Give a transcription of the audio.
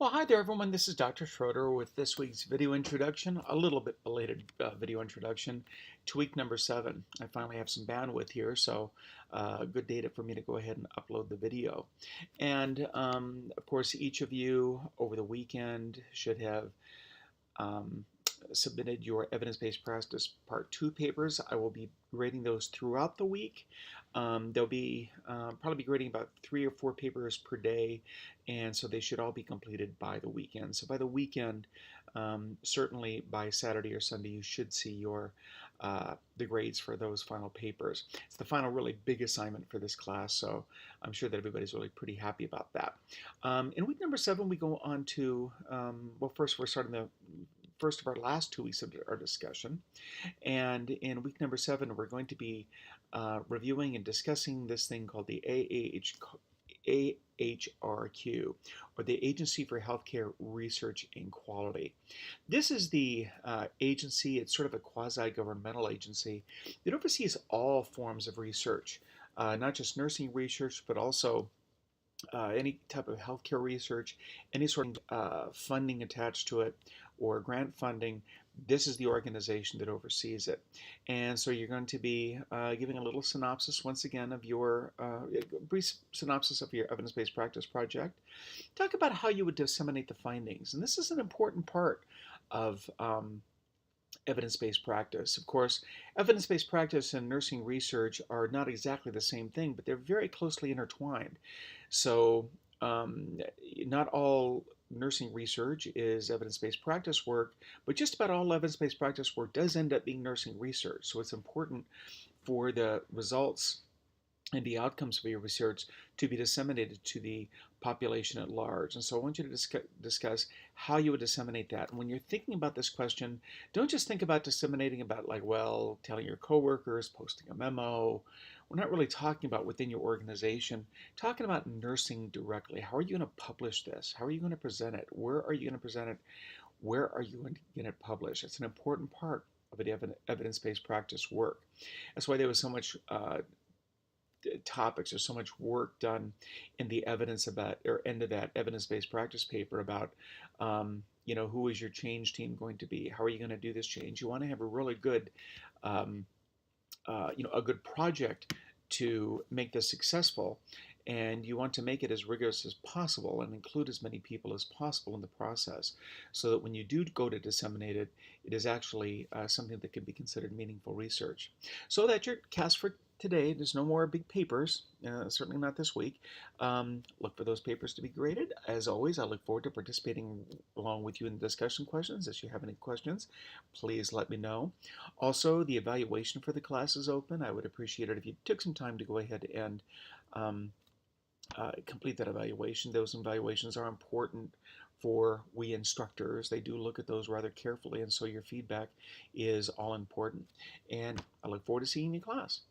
Well, hi there, everyone. This is Dr. Schroeder with this week's video introduction, a little bit belated video introduction to week number 7. I finally have some bandwidth here, so good data for me to go ahead and upload the video. And of course, each of you over the weekend should have um, submitted your evidence-based practice part 2 papers. I will be grading those throughout the week. There'll be probably be grading about 3 or 4 papers per day, and so they should all be completed by the weekend. So by the weekend, certainly by Saturday or Sunday, you should see your the grades for those final papers. It's the final really big assignment for this class, so I'm sure that everybody's really pretty happy about that. In week number 7, we go on to, well, first we're starting the first of our last 2 weeks of our discussion. And in week number 7, we're going to be reviewing and discussing this thing called the AHRQ, or the Agency for Healthcare Research and Quality. This is the agency. It's sort of a quasi-governmental agency that oversees all forms of research, not just nursing research, but also any type of healthcare research, any sort of funding attached to it, or grant funding. This is the organization that oversees it. And so you're going to be giving a little synopsis once again of your brief synopsis of your evidence-based practice project. Talk about how you would disseminate the findings. And this is an important part of evidence-based practice. Of course, evidence-based practice and nursing research are not exactly the same thing, but they're very closely intertwined. So not all nursing research is evidence-based practice work, but just about all evidence-based practice work does end up being nursing research. So it's important for the results and the outcomes of your research to be disseminated to the population at large. And so I want you to discuss how you would disseminate that. And when you're thinking about this question, don't just think about disseminating about like, well, telling your coworkers, posting a memo. We're not really talking about within your organization, talking about nursing directly. How are you going to publish this? How are you going to present it? Where are you going to present it? Where are you going to get it published? It's an important part of an evidence-based practice work. That's why there was so much topics. There's so much work done in the evidence about, or end of that evidence-based practice paper about, who is your change team going to be? How are you going to do this change? You want to have a really good, a good project to make this successful, and you want to make it as rigorous as possible and include as many people as possible in the process, so that when you do go to disseminate it, it is actually something that can be considered meaningful research. So that's your cast for today. There's no more big papers, certainly not this week. Look for those papers to be graded. As always, I look forward to participating along with you in the discussion questions. If you have any questions, please let me know. Also, the evaluation for the class is open. I would appreciate it if you took some time to go ahead and complete that evaluation. Those evaluations are important for we instructors. They do look at those rather carefully, and so your feedback is all important. And I look forward to seeing you in class.